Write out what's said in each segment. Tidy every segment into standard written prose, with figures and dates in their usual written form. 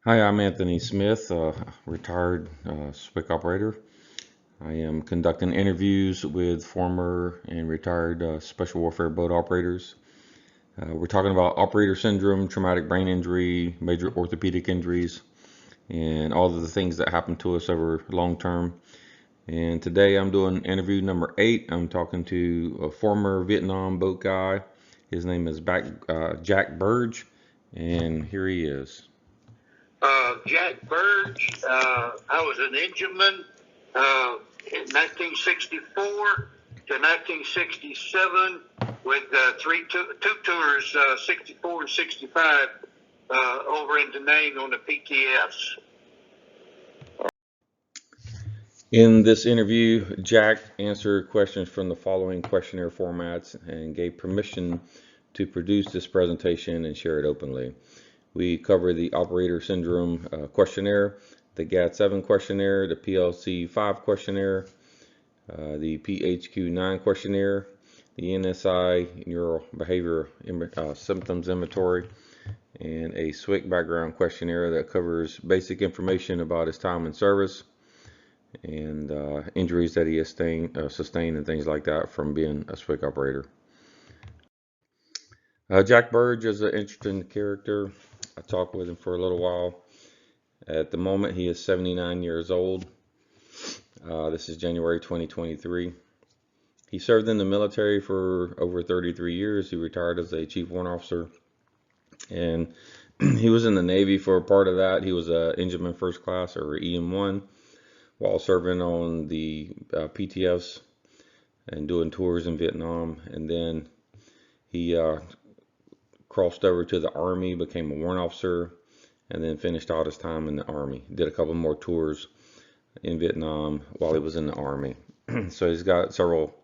Hi, I'm Anthony Smith, retired SWCC operator. I am conducting interviews with former and retired special warfare boat operators. We're talking about operator syndrome, traumatic brain injury, major orthopedic injuries, and all of the things that happen to us over long term. And today I'm doing interview number 8. I'm talking to a former Vietnam boat guy. His name is Jack Birge, and here he is. Jack Birge. I was an engineman in 1964 to 1967 with two tours, 64 and 65, over in Da Nang on the PTS. In this interview, Jack answered questions from the following questionnaire formats and gave permission to produce this presentation and share it openly. We cover the operator syndrome questionnaire, the GAD-7 questionnaire, the PLC-5 questionnaire, the PHQ-9 questionnaire, the NSI Neural Behavior Symptoms Inventory, and a SWCC background questionnaire that covers basic information about his time in service and injuries that he has sustained and things like that from being a SWCC operator. Jack Birge is an interesting character. I talked with him for a little while. At the moment, he is 79 years old. This is January 2023. He served in the military for over 33 years. He retired as a Chief Warrant Officer, and he was in the Navy for part of that. He was an Engineman First Class, or EM1, while serving on the PTS and doing tours in Vietnam. And then he crossed over to the Army, became a warrant officer, and then finished out his time in the Army. Did a couple more tours in Vietnam while he was in the Army. So he's got several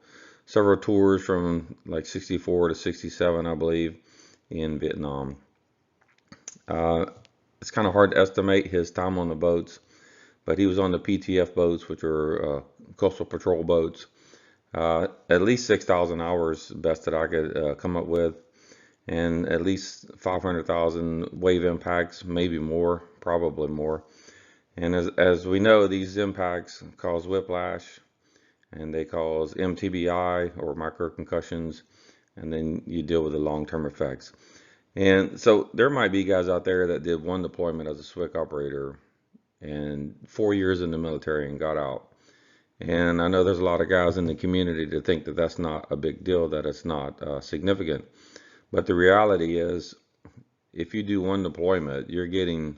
tours from like 64 to 67, I believe, in Vietnam. It's kind of hard to estimate his time on the boats, but he was on the PTF boats, which are coastal patrol boats. At least 6,000 hours, best that I could come up with, and at least 500,000 wave impacts, maybe more, probably more. And as we know, these impacts cause whiplash, and they cause MTBI or microconcussions, and then you deal with the long-term effects. And so there might be guys out there that did one deployment as a SWCC operator and 4 years in the military and got out. And I know there's a lot of guys in the community that think that that's not a big deal, that it's not significant. But the reality is, if you do one deployment, you're getting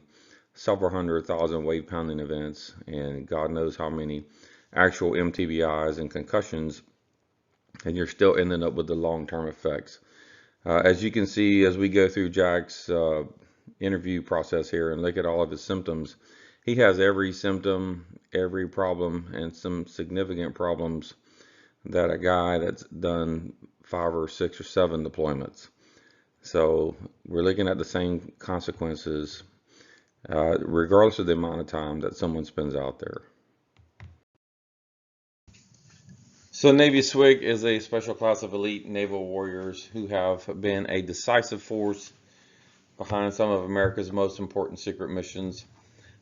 several 100,000 wave pounding events, and God knows how many actual MTBIs and concussions, and you're still ending up with the long-term effects. As you can see, as we go through Jack's interview process here and look at all of his symptoms, he has every symptom, every problem, and some significant problems that a guy that's done 5 or 6 or 7 deployments. So we're looking at the same consequences, regardless of the amount of time that someone spends out there. So Navy SWCC is a special class of elite naval warriors who have been a decisive force behind some of America's most important secret missions.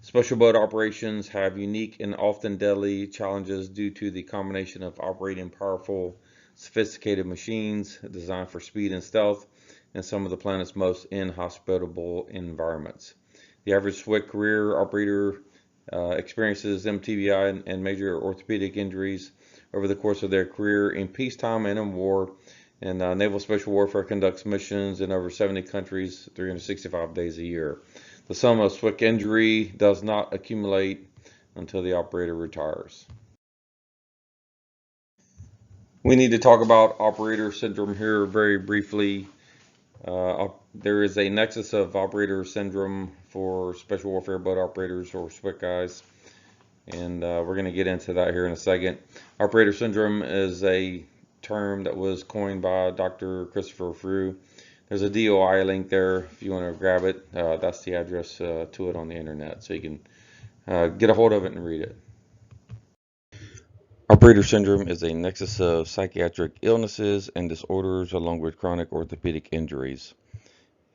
Special boat operations have unique and often deadly challenges due to the combination of operating powerful, sophisticated machines designed for speed and stealth in some of the planet's most inhospitable environments. The average SWCC career operator experiences MTBI and major orthopedic injuries over the course of their career in peacetime and in war. And Naval Special Warfare conducts missions in over 70 countries, 365 days a year. The sum of SWCC injury does not accumulate until the operator retires. We need to talk about operator syndrome here very briefly. There is a nexus of operator syndrome for special warfare boat operators, or SWCC guys, and we're going to get into that here in a second. Operator syndrome is a term that was coined by Dr. Christopher Frew. There's a DOI link there if you want to grab it. That's the address to it on the internet, so you can get a hold of it and read it. Operator syndrome is a nexus of psychiatric illnesses and disorders along with chronic orthopedic injuries.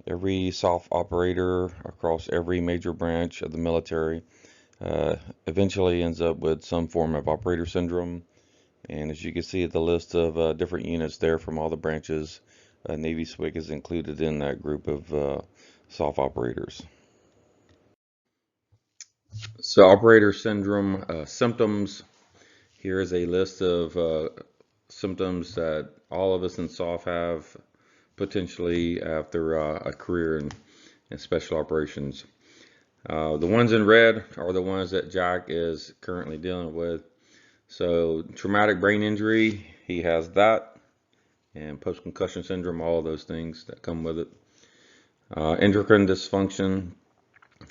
Every SOF operator across every major branch of the military eventually ends up with some form of operator syndrome. And as you can see at the list of different units there from all the branches, Navy SWCC is included in that group of SOF operators. So operator syndrome symptoms. Here is a list of symptoms that all of us in SOF have potentially after a career in special operations. The ones in red are the ones that Jack is currently dealing with. So traumatic brain injury, he has that, and post-concussion syndrome, all of those things that come with it. Endocrine dysfunction,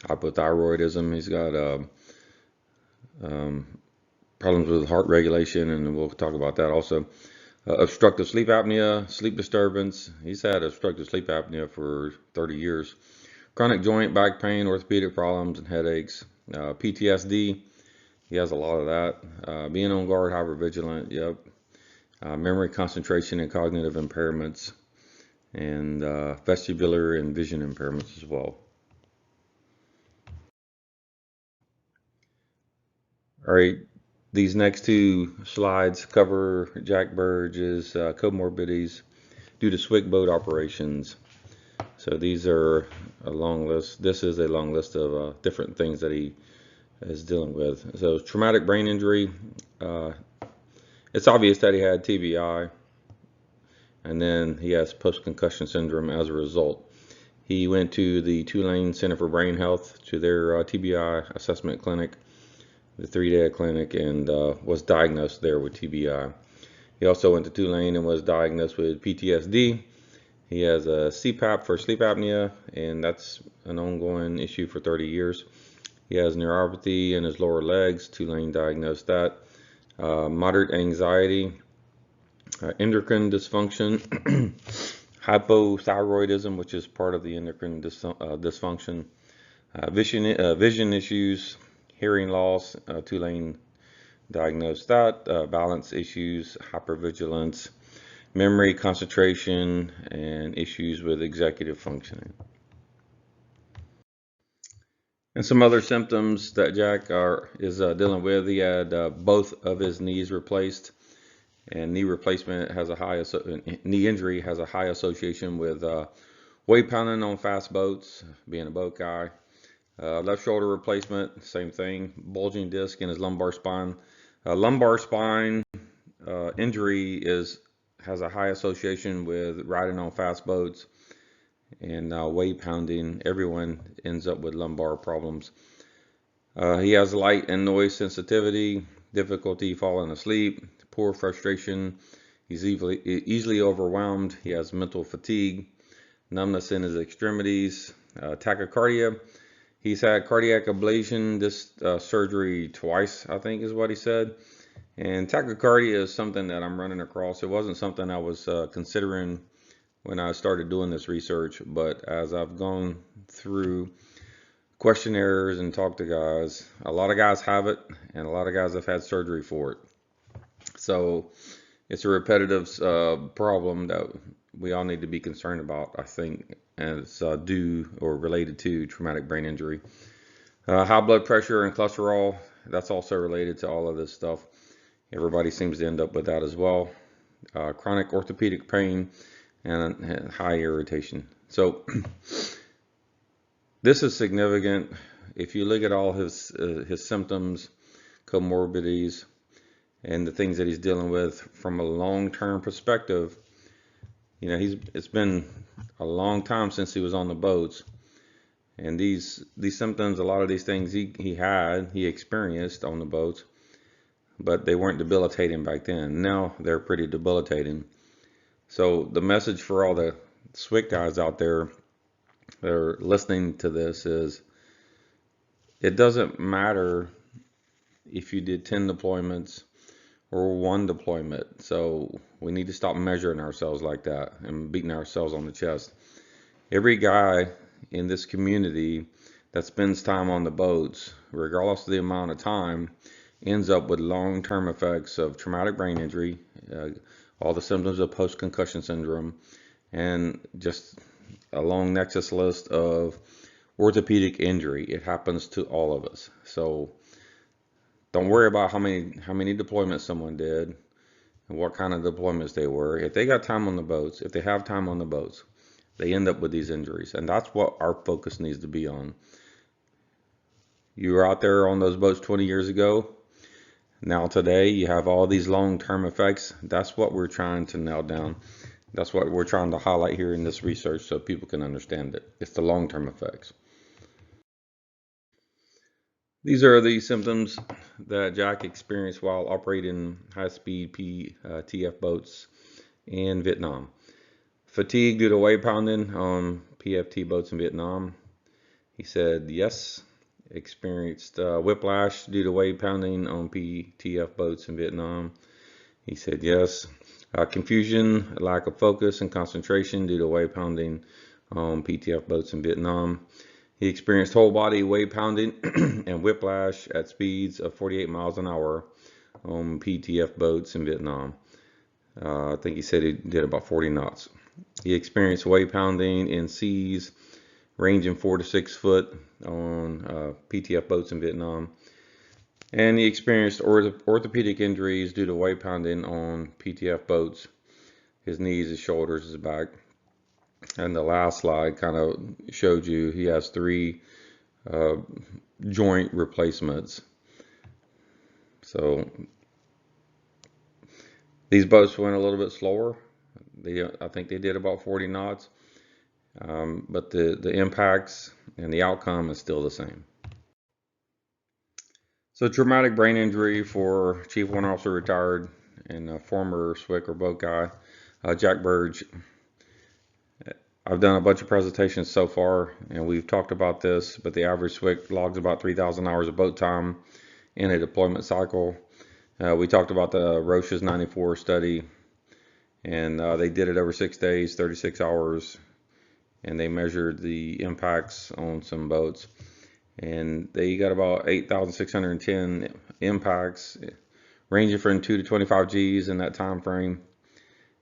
hypothyroidism, he's got problems with heart regulation, and we'll talk about that also. Obstructive sleep apnea, sleep disturbance, he's had obstructive sleep apnea for 30 years. Chronic joint, back pain, orthopedic problems, and headaches. PTSD, he has a lot of that. Being on guard, hypervigilant, yep. Memory, concentration, and cognitive impairments, and vestibular and vision impairments as well. All right, these next two slides cover Jack Birge's comorbidities due to SWCC boat operations. So these are a long list. This is a long list of different things that he is dealing with. So traumatic brain injury, it's obvious that he had TBI, and then he has post-concussion syndrome as a result. He went to the Tulane Center for Brain Health, to their TBI assessment clinic, the 3-day clinic, and was diagnosed there with TBI. He also went to Tulane and was diagnosed with PTSD. He has a CPAP for sleep apnea, and that's an ongoing issue for 30 years. He has neuropathy in his lower legs. Tulane diagnosed that. Moderate anxiety, endocrine dysfunction, hypothyroidism, which is part of the endocrine dysfunction, vision issues, hearing loss. Tulane diagnosed that. Balance issues, hypervigilance, memory, concentration, and issues with executive functioning. And some other symptoms that Jack is dealing with. He had both of his knees replaced, and knee replacement has a high knee injury has a high association with weight pounding on fast boats, being a boat guy. Left shoulder replacement, same thing. Bulging disc in his lumbar spine. Lumbar spine injury has a high association with riding on fast boats and weight pounding. Everyone ends up with lumbar problems. He has light and noise sensitivity, difficulty falling asleep, poor frustration. He's easily overwhelmed. He has mental fatigue, numbness in his extremities, tachycardia. He's had cardiac ablation, this surgery twice, I think is what he said. And tachycardia is something that I'm running across. It wasn't something I was considering when I started doing this research, but as I've gone through questionnaires and talked to guys, a lot of guys have it, and a lot of guys have had surgery for it. So it's a repetitive problem that we all need to be concerned about, I think, and it's due or related to traumatic brain injury. High blood pressure and cholesterol, that's also related to all of this stuff. Everybody seems to end up with that as well. Chronic orthopedic pain and high irritation. So this is significant. If you look at all his symptoms, comorbidities, and the things that he's dealing with from a long-term perspective, you know, it's been a long time since he was on the boats, and these symptoms, a lot of these things he experienced on the boats, but they weren't debilitating back then. Now they're pretty debilitating. So the message for all the SWCC guys out there that are listening to this is, it doesn't matter if you did 10 deployments or 1 deployment. So we need to stop measuring ourselves like that and beating ourselves on the chest. Every guy in this community that spends time on the boats, regardless of the amount of time, ends up with long-term effects of traumatic brain injury, all the symptoms of post-concussion syndrome, and just a long nexus list of orthopedic injury. It happens to all of us. So don't worry about how many deployments someone did and what kind of deployments they were. If they got time on the boats, if they have time on the boats, they end up with these injuries. And that's what our focus needs to be on. You were out there on those boats 20 years ago. Now today you have all these long-term effects. That's what we're trying to nail down. That's what we're trying to highlight here in this research so people can understand it. It's the long-term effects. These are the symptoms that Jack experienced while operating high-speed PTF boats in Vietnam. Fatigue due to wave pounding on PFT boats in Vietnam. He said yes. Experienced whiplash due to wave pounding on PTF boats in Vietnam. He said yes. Confusion, lack of focus and concentration due to wave pounding on PTF boats in Vietnam. He experienced whole body wave pounding and whiplash at speeds of 48 miles an hour on PTF boats in Vietnam. I think he said he did about 40 knots. He experienced wave pounding in seas ranging 4 to 6 foot on PTF boats in Vietnam. And he experienced orthopedic injuries due to wave pounding on PTF boats. His knees, his shoulders, his back. And the last slide kind of showed you he has 3 joint replacements. So these boats went a little bit slower. I think they did about 40 knots. But the impacts and the outcome is still the same. So traumatic brain injury for Chief Warrant Officer retired and former SWCC or boat guy, Jack Birge. I've done a bunch of presentations so far, and we've talked about this, but the average SWCC logs about 3,000 hours of boat time in a deployment cycle. We talked about the Roche's 94 study, and they did it over 6 days, 36 hours, and they measured the impacts on some boats. And they got about 8,610 impacts, ranging from 2 to 25 Gs in that time frame.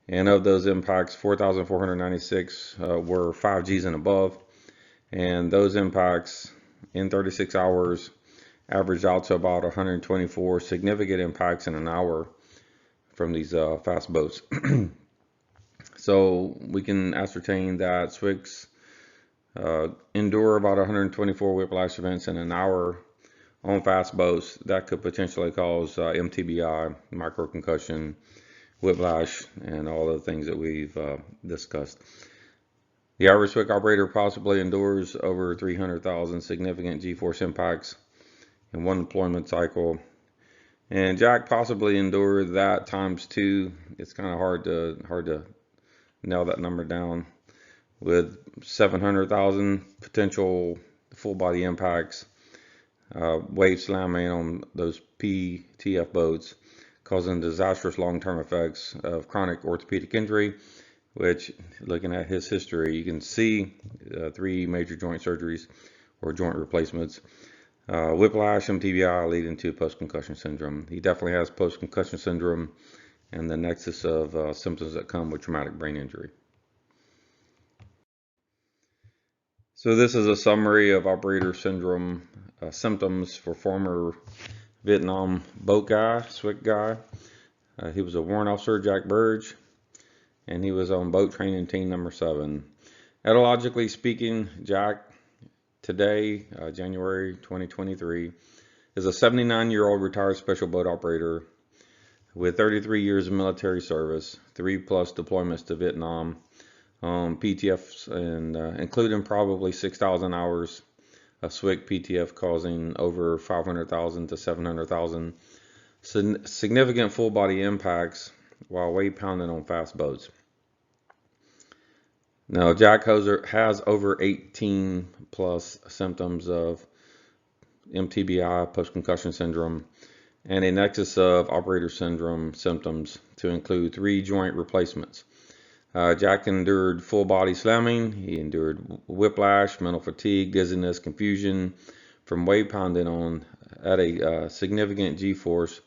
And of those impacts, 4,496 were 5 Gs and above. And those impacts in 36 hours averaged out to about 124 significant impacts in an hour from these fast boats. So we can ascertain that SWCCs endure about 124 whiplash events in an hour on fast boats. That could potentially cause MTBI, microconcussion, whiplash, and all the things that we've discussed. The average SWCC operator possibly endures over 300,000 significant G-force impacts in one deployment cycle. And Jack possibly endured that times 2. It's kind of hard to nail that number down, with 700,000 potential full body impacts, wave slamming on those PTF boats, causing disastrous long-term effects of chronic orthopedic injury, which, looking at his history, you can see 3 major joint surgeries or joint replacements, whiplash, TBI, leading to post-concussion syndrome. He definitely has post-concussion syndrome and the nexus of symptoms that come with traumatic brain injury. So this is a summary of operator syndrome symptoms for former Vietnam boat guy, SWCC guy. He was a warrant officer, Jack Birge, and he was on boat training team number 7. Etologically speaking, Jack today, January 2023, is a 79-year-old retired special boat operator with 33 years of military service, 3+ deployments to Vietnam, PTFs, and including probably 6,000 hours of SWCC PTF, causing over 500,000 to 700,000 significant full body impacts while wave pounding on fast boats. Now, Jack has over 18+ symptoms of MTBI, post-concussion syndrome, and a nexus of operator syndrome symptoms to include 3 joint replacements. Jack endured full body slamming. He endured whiplash, mental fatigue, dizziness, confusion from wave pounding at a significant G-force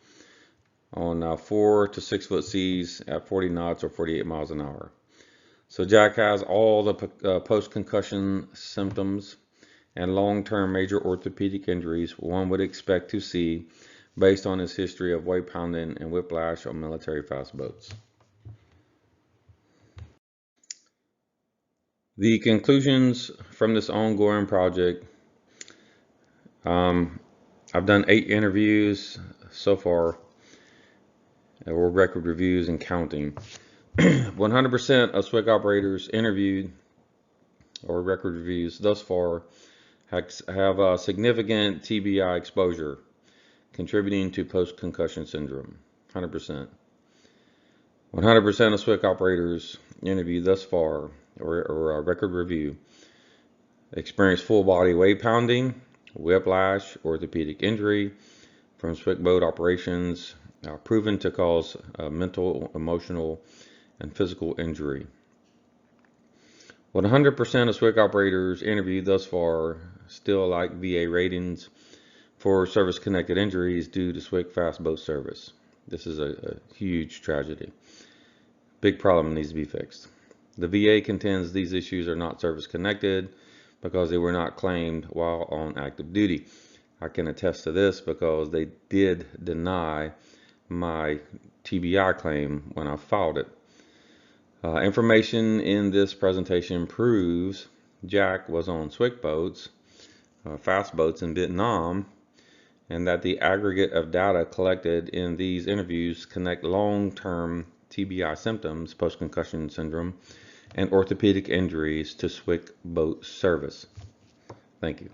on 4 to 6 foot seas at 40 knots or 48 miles an hour. So Jack has all the post-concussion symptoms and long-term major orthopedic injuries one would expect to see based on his history of weight pounding and whiplash on military fast boats. The conclusions from this ongoing project, I've done 8 interviews so far, or record reviews and counting. 100% of SWCC operators interviewed or record reviews thus far have significant TBI exposure contributing to post-concussion syndrome. 100%. 100% of SWCC operators interviewed thus far or a record review experienced full body weight pounding, whiplash, orthopedic injury from SWCC boat operations proven to cause mental, emotional, and physical injury. 100% of SWCC operators interviewed thus far still lack VA ratings for service-connected injuries due to SWCC fast boat service. This is a huge tragedy. Big problem needs to be fixed. The VA contends these issues are not service-connected because they were not claimed while on active duty. I can attest to this because they did deny my TBI claim when I filed it. Information in this presentation proves Jack was on SWCC boats, fast boats in Vietnam, and that the aggregate of data collected in these interviews connect long-term TBI symptoms, post-concussion syndrome, and orthopedic injuries to SWCC boat service. Thank you.